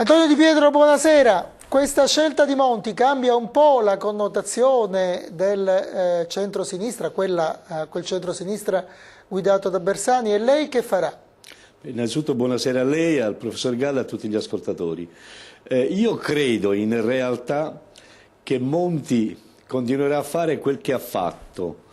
Antonio Di Pietro, buonasera. Questa scelta di Monti cambia un po' la connotazione del centro-sinistra, quel centro-sinistra guidato da Bersani, e lei che farà? Innanzitutto buonasera a lei, al professor Gallo e a tutti gli ascoltatori. Io credo in realtà che Monti continuerà a fare quel che ha fatto,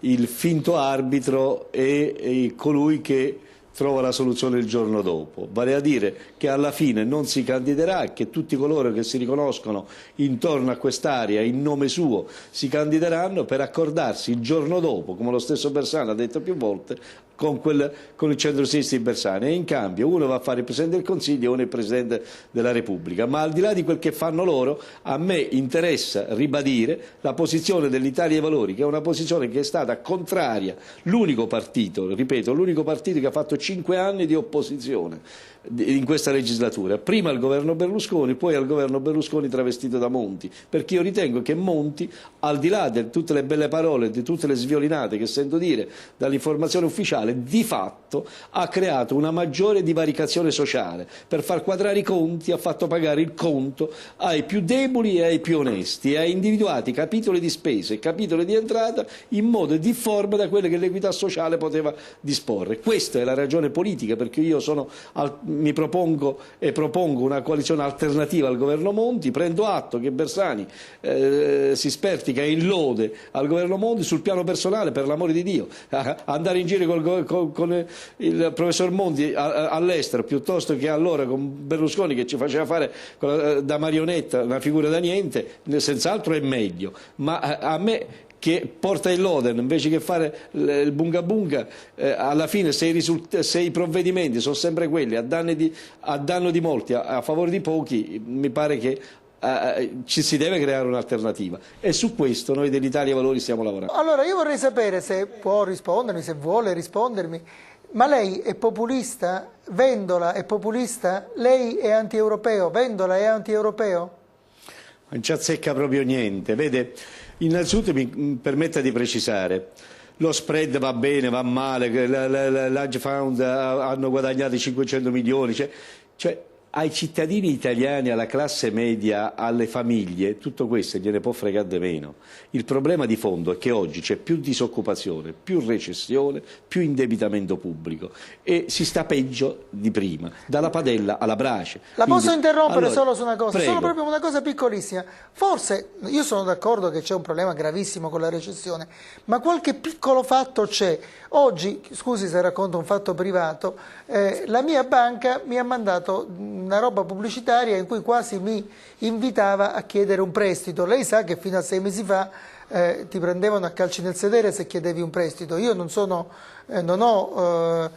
il finto arbitro e colui che trova la soluzione il giorno dopo, vale a dire che alla fine non si candiderà, che tutti coloro che si riconoscono intorno a quest'area in nome suo si candideranno per accordarsi il giorno dopo, come lo stesso Bersani ha detto più volte, con il centro-sinistra di Bersani, e in cambio uno va a fare il Presidente del Consiglio e uno il Presidente della Repubblica. Ma al di là di quel che fanno loro, a me interessa ribadire la posizione dell'Italia dei Valori, che è una posizione che è stata contraria, l'unico partito, ripeto, l'unico partito che ha fatto 5 anni di opposizione in questa legislatura, prima al governo Berlusconi, poi al governo Berlusconi travestito da Monti, perché io ritengo che Monti, al di là di tutte le belle parole, di tutte le sviolinate che sento dire dall'informazione ufficiale, di fatto ha creato una maggiore divaricazione sociale. Per far quadrare i conti ha fatto pagare il conto ai più deboli e ai più onesti e ha individuato capitoli di spese e capitoli di entrata in modo difforme da quelle che l'equità sociale poteva disporre. Questa è la ragione politica perché io mi propongo una coalizione alternativa al governo Monti. Prendo atto che Bersani si spertica in lode al governo Monti. Sul piano personale, per l'amore di Dio, andare in giro con il professor Monti all'estero piuttosto che allora con Berlusconi che ci faceva fare da marionetta una figura da niente, senz'altro è meglio, ma a me che porta il Loden invece che fare il bunga bunga, alla fine se i provvedimenti sono sempre quelli a danno di molti, a favore di pochi, mi pare che ci si deve creare un'alternativa, e su questo noi dell'Italia Valori stiamo lavorando. Allora io vorrei sapere se può rispondermi, se vuole rispondermi, ma lei è populista? Vendola è populista? Lei è anti-europeo? Vendola è anti-europeo? Non ci azzecca proprio niente. Vede, innanzitutto mi permetta di precisare, lo spread va bene, va male, l'Age Fund hanno guadagnato 500 milioni, cioè ai cittadini italiani, alla classe media, alle famiglie, tutto questo gliene può fregare di meno. Il problema di fondo è che oggi c'è più disoccupazione, più recessione, più indebitamento pubblico e si sta peggio di prima, dalla padella alla brace. La posso interrompere allora, solo su una cosa, prego. solo proprio una cosa piccolissima. Forse, io sono d'accordo che c'è un problema gravissimo con la recessione, ma qualche piccolo fatto c'è. Oggi, scusi se racconto un fatto privato, la mia banca mi ha mandato una roba pubblicitaria in cui quasi mi invitava a chiedere un prestito. Lei sa che fino a 6 mesi fa ti prendevano a calci nel sedere se chiedevi un prestito. Io non ho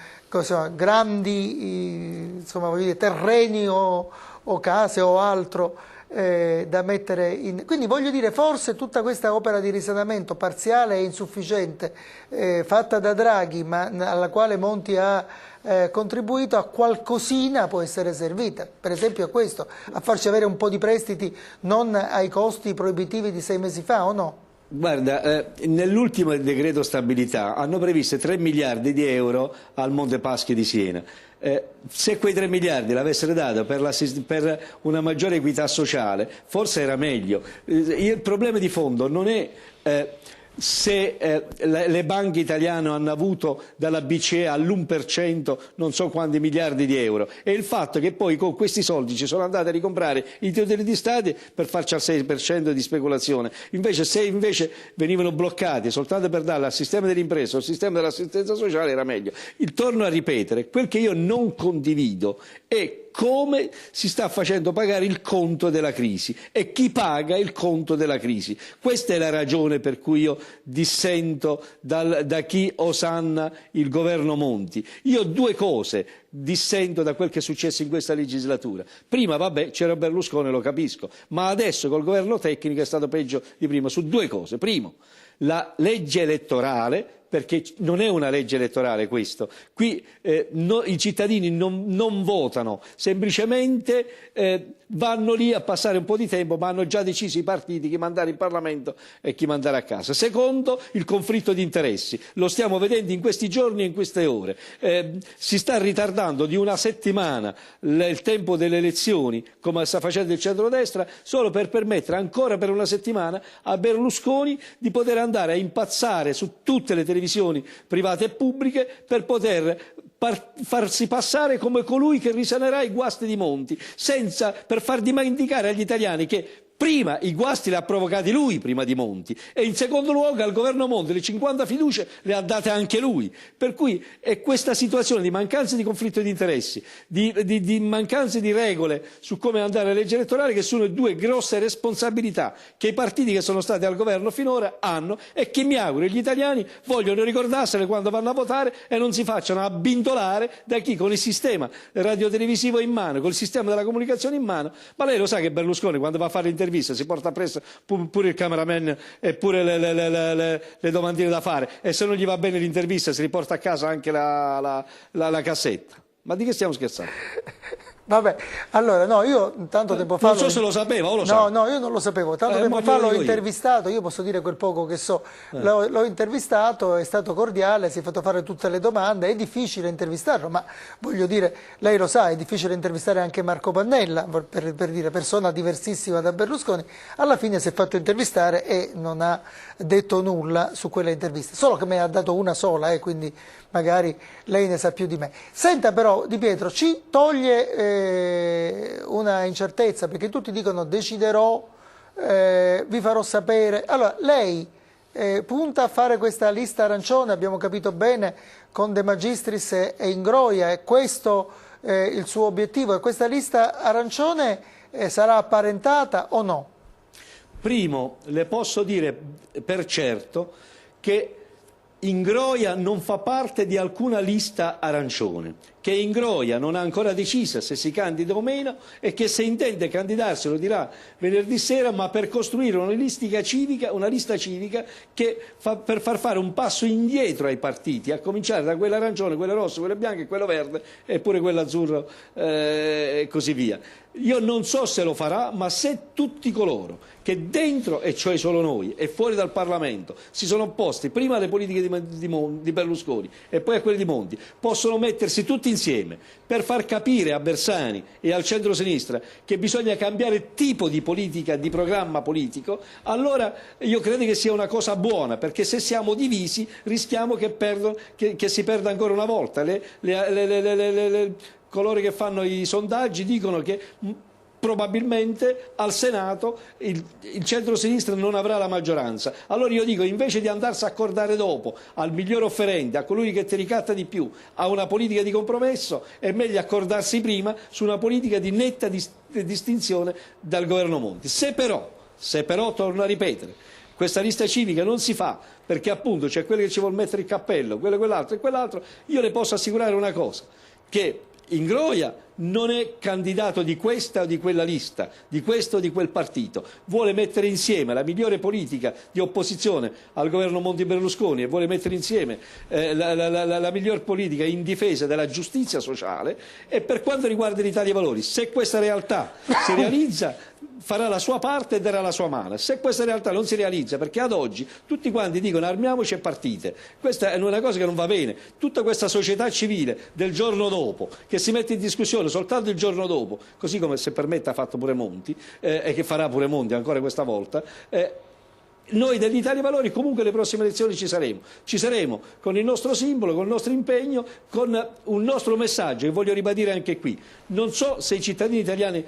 grandi voglio dire, terreni o case o altro da mettere in... Quindi voglio dire, forse tutta questa opera di risanamento parziale e insufficiente fatta da Draghi, ma alla quale Monti ha contribuito, a qualcosina può essere servita, per esempio a questo, a farci avere un po' di prestiti non ai costi proibitivi di 6 mesi fa, o no? Guarda, nell'ultimo decreto stabilità hanno previsto 3 miliardi di euro al Monte Paschi di Siena. Se quei 3 miliardi l'avessero dato per una maggiore equità sociale, forse era meglio. Il problema di fondo non è se le banche italiane hanno avuto dalla BCE all'1% non so quanti miliardi di euro, e il fatto che poi con questi soldi ci sono andati a ricomprare i titoli di Stato per farci al 6% di speculazione. Se invece venivano bloccati soltanto per darla al sistema delle imprese o al sistema dell'assistenza sociale, era meglio. Torno a ripetere, quel che io non condivido è come si sta facendo pagare il conto della crisi e chi paga il conto della crisi. Questa è la ragione per cui io dissento da chi osanna il governo Monti. Io due cose dissento da quel che è successo in questa legislatura. Prima, vabbè, c'era Berlusconi, lo capisco, ma adesso col governo tecnico è stato peggio di prima su due cose. Primo, la legge elettorale perché non è una legge elettorale questo. Qui i cittadini non votano, semplicemente vanno lì a passare un po' di tempo, ma hanno già deciso i partiti chi mandare in Parlamento e chi mandare a casa. Secondo, il conflitto di interessi. Lo stiamo vedendo in questi giorni e in queste ore. Si sta ritardando di una settimana il tempo delle elezioni, come sta facendo il centrodestra, solo per permettere ancora per una settimana a Berlusconi di poter andare a impazzare su tutte le televisioni private e pubbliche per poter farsi passare come colui che risanerà i guasti di Monti, per far dimenticare agli italiani che prima i guasti li ha provocati lui, prima di Monti, e in secondo luogo al governo Monti le 50 fiducie le ha date anche lui. Per cui è questa situazione di mancanza di conflitto di interessi, di mancanza di regole su come andare alle leggi elettorali, che sono due grosse responsabilità che i partiti che sono stati al governo finora hanno, e che mi auguro gli italiani vogliono ricordarsene quando vanno a votare e non si facciano abbindolare da chi con il sistema radiotelevisivo in mano, col sistema della comunicazione in mano. Ma lei lo sa che Berlusconi quando va a fare l'intervista si porta appresso pure il cameraman e pure le domandine da fare, e se non gli va bene l'intervista si riporta a casa anche la cassetta. Ma di che stiamo scherzando? Vabbè, allora no, io tanto tempo fa... Non so se lo sapeva o lo sa. No, io non lo sapevo, tanto tempo fa l'ho intervistato, io posso dire quel poco che so, l'ho intervistato, è stato cordiale, si è fatto fare tutte le domande, è difficile intervistarlo, ma voglio dire, lei lo sa, è difficile intervistare anche Marco Pannella, per dire, persona diversissima da Berlusconi, alla fine si è fatto intervistare e non ha detto nulla su quella intervista, solo che me ne ha dato una sola, quindi magari lei ne sa più di me. Senta però, Di Pietro, ci toglie una incertezza, perché tutti dicono deciderò, vi farò sapere. Allora, lei punta a fare questa lista arancione, abbiamo capito bene, con De Magistris e Ingroia, è questo il suo obiettivo, e questa lista arancione sarà apparentata o no? Primo, le posso dire per certo che Ingroia non fa parte di alcuna lista arancione, che Ingroia non ha ancora deciso se si candida o meno, e che se intende candidarsi lo dirà venerdì sera, ma per costruire una lista civica che per far fare un passo indietro ai partiti, a cominciare da quella arancione, quella rossa, quella bianca e quello verde e pure quello azzurro e così via. Io non so se lo farà, ma se tutti coloro che dentro, e cioè solo noi, e fuori dal Parlamento, si sono opposti prima alle politiche di Berlusconi e poi a quelle di Monti, possono mettersi tutti insieme per far capire a Bersani e al centro-sinistra che bisogna cambiare tipo di politica, di programma politico, allora io credo che sia una cosa buona, perché se siamo divisi rischiamo che si perda ancora una volta. Coloro che fanno i sondaggi dicono che probabilmente al Senato il centro-sinistra non avrà la maggioranza. Allora io dico, invece di andarsi a accordare dopo al miglior offerente, a colui che ti ricatta di più, a una politica di compromesso, è meglio accordarsi prima su una politica di netta distinzione dal governo Monti. Se però, torno a ripetere, questa lista civica non si fa perché appunto c'è quello che ci vuole mettere il cappello, quello, quell'altro e quell'altro, io le posso assicurare una cosa, che Ingroia non è candidato di questa o di quella lista, di questo o di quel partito, vuole mettere insieme la migliore politica di opposizione al governo Monti Berlusconi e vuole mettere insieme la miglior politica in difesa della giustizia sociale, e per quanto riguarda l'Italia dei Valori, se questa realtà si realizza farà la sua parte e darà la sua mano. Se questa realtà non si realizza, perché ad oggi tutti quanti dicono armiamoci e partite, questa è una cosa che non va bene. Tutta questa società civile del giorno dopo, che si mette in discussione soltanto il giorno dopo, così come, se permette, ha fatto pure Monti e che farà pure Monti ancora questa volta, noi dell'Italia dei Valori comunque alle prossime elezioni ci saremo con il nostro simbolo, con il nostro impegno, con un nostro messaggio che voglio ribadire anche qui. Non so se i cittadini italiani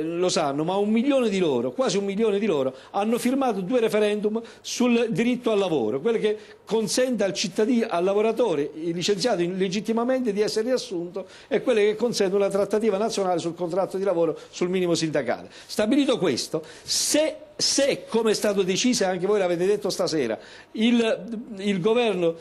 lo sanno, ma 1 milione di loro, quasi 1 milione di loro, hanno firmato 2 referendum sul diritto al lavoro, quello che consente al cittadino, al lavoratore licenziato illegittimamente di essere riassunto, e quello che consente una trattativa nazionale sul contratto di lavoro, sul minimo sindacale. Stabilito questo, se come è stato deciso, anche voi l'avete detto stasera, il governo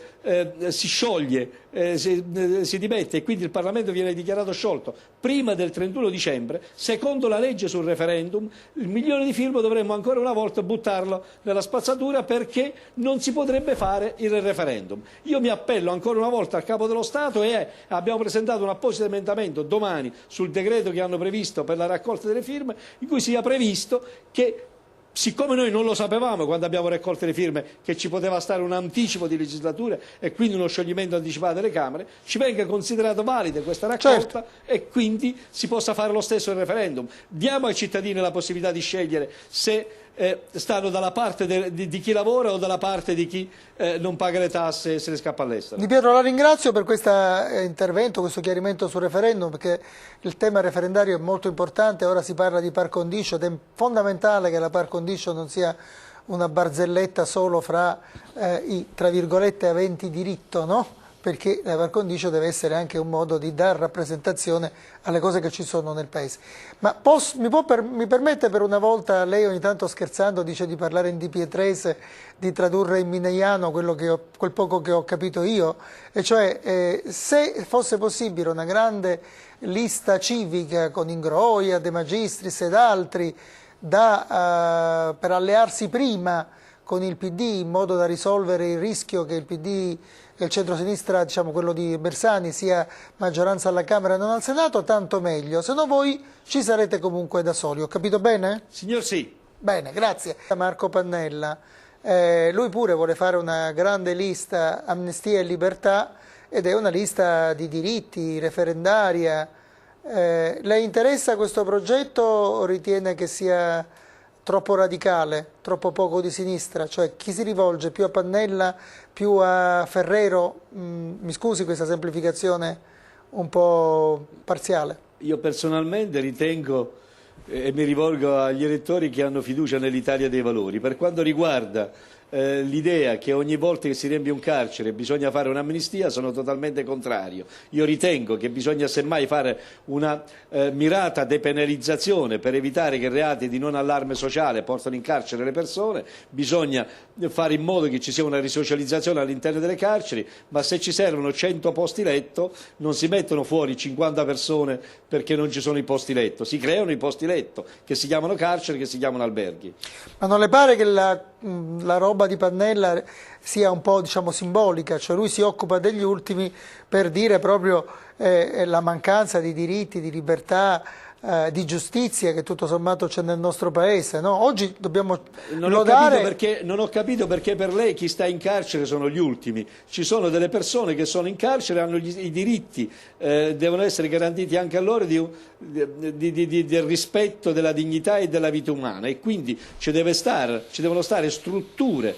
si scioglie, si dimette e quindi il Parlamento viene dichiarato sciolto prima del 31 dicembre, secondo la legge sul referendum, il milione di firme dovremmo ancora una volta buttarlo nella spazzatura, perché non si potrebbe fare il referendum. Io mi appello ancora una volta al Capo dello Stato, e abbiamo presentato un apposito emendamento domani sul decreto che hanno previsto per la raccolta delle firme, in cui sia previsto che, siccome noi non lo sapevamo quando abbiamo raccolto le firme che ci poteva stare un anticipo di legislatura e quindi uno scioglimento anticipato delle Camere, ci venga considerato valida questa raccolta, e quindi si possa fare lo stesso il referendum. Diamo ai cittadini la possibilità di scegliere se stanno dalla parte di chi lavora o dalla parte di chi non paga le tasse e se ne scappa all'estero. Di Pietro, la ringrazio per questo intervento, questo chiarimento sul referendum, perché il tema referendario è molto importante. Ora si parla di par condicio ed è fondamentale che la par condicio non sia una barzelletta solo fra i, tra virgolette, aventi diritto, no? Perché la par condicio deve essere anche un modo di dar rappresentazione alle cose che ci sono nel Paese. Ma mi permette per una volta, lei ogni tanto scherzando dice di parlare in di pietrese, di tradurre in mineiano quel poco che ho capito io, e cioè se fosse possibile una grande lista civica con Ingroia, De Magistris ed altri per allearsi prima con il PD in modo da risolvere il rischio che il PD e il centro-sinistra, diciamo quello di Bersani, sia maggioranza alla Camera e non al Senato, tanto meglio. Se no voi ci sarete comunque da soli. Ho capito bene? Signor sì. Bene, grazie. Marco Pannella, lui pure vuole fare una grande lista Amnistia e Libertà, ed è una lista di diritti, referendaria. Le interessa questo progetto o ritiene che sia troppo radicale, troppo poco di sinistra? Cioè, chi si rivolge più a Pannella, più a Ferrero? Mi scusi questa semplificazione un po' parziale. Io personalmente ritengo, e mi rivolgo agli elettori che hanno fiducia nell'Italia dei Valori, per quanto riguarda l'idea che ogni volta che si riempie un carcere bisogna fare un'amnistia, sono totalmente contrario. Io ritengo che bisogna semmai fare una mirata depenalizzazione per evitare che reati di non allarme sociale portano in carcere le persone, bisogna fare in modo che ci sia una risocializzazione all'interno delle carceri, ma se ci servono 100 posti letto non si mettono fuori 50 persone perché non ci sono i posti letto, si creano i posti letto che si chiamano carceri, che si chiamano alberghi. Ma non le pare che la roba di Pannella sia un po', diciamo, simbolica? Cioè lui si occupa degli ultimi per dire proprio la mancanza di diritti, di libertà, di giustizia che tutto sommato c'è nel nostro Paese, no? Oggi dobbiamo lodare... Non ho capito perché per lei chi sta in carcere sono gli ultimi. Ci sono delle persone che sono in carcere, hanno i diritti, devono essere garantiti anche a loro del rispetto della dignità e della vita umana, e quindi ci devono stare strutture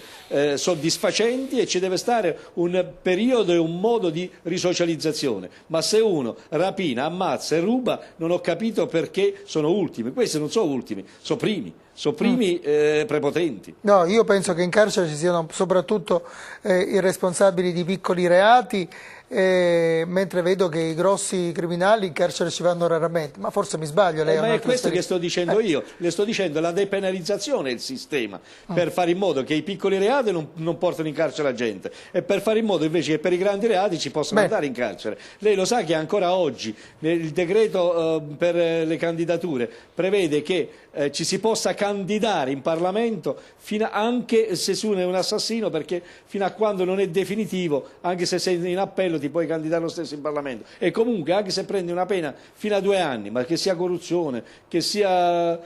soddisfacenti e ci deve stare un periodo e un modo di risocializzazione. Ma se uno rapina, ammazza e ruba, non ho capito perché sono ultimi. Questi non sono ultimi, sono primi prepotenti. No, io penso che in carcere ci siano soprattutto i responsabili di piccoli reati, mentre vedo che i grossi criminali in carcere ci vanno raramente, ma forse mi sbaglio. Lei ma è questo che sto dicendo io, le sto dicendo la depenalizzazione del sistema, per fare in modo che i piccoli reati non portano in carcere la gente, e per fare in modo invece che per i grandi reati ci possano andare in carcere. Lei lo sa che ancora oggi il decreto per le candidature prevede che ci si possa candidare in Parlamento anche se su è un assassino, perché fino a quando non è definitivo, anche se sei in appello ti puoi candidare lo stesso in Parlamento, e comunque anche se prendi una pena fino a 2 anni, ma che sia corruzione, che sia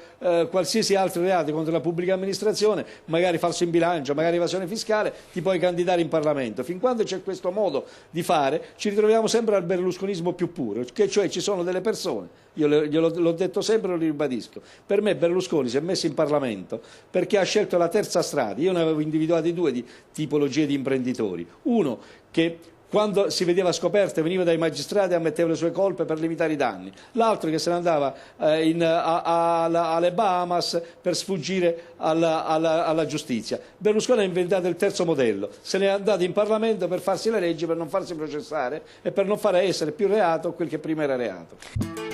qualsiasi altro reato contro la pubblica amministrazione, magari falso in bilancio, magari evasione fiscale, ti puoi candidare in Parlamento. Fin quando c'è questo modo di fare ci ritroviamo sempre al berlusconismo più puro, che cioè ci sono delle persone, io l'ho detto sempre e lo ribadisco, per me Berlusconi si è messo in Parlamento perché ha scelto la terza strada. Io ne avevo individuati 2 di tipologie di imprenditori: uno che quando si vedeva scoperta veniva dai magistrati e ammetteva le sue colpe per limitare i danni, l'altro che se ne andava alle Bahamas per sfuggire alla giustizia. Berlusconi ha inventato il terzo modello, se ne è andato in Parlamento per farsi le leggi, per non farsi processare e per non fare essere più reato quel che prima era reato.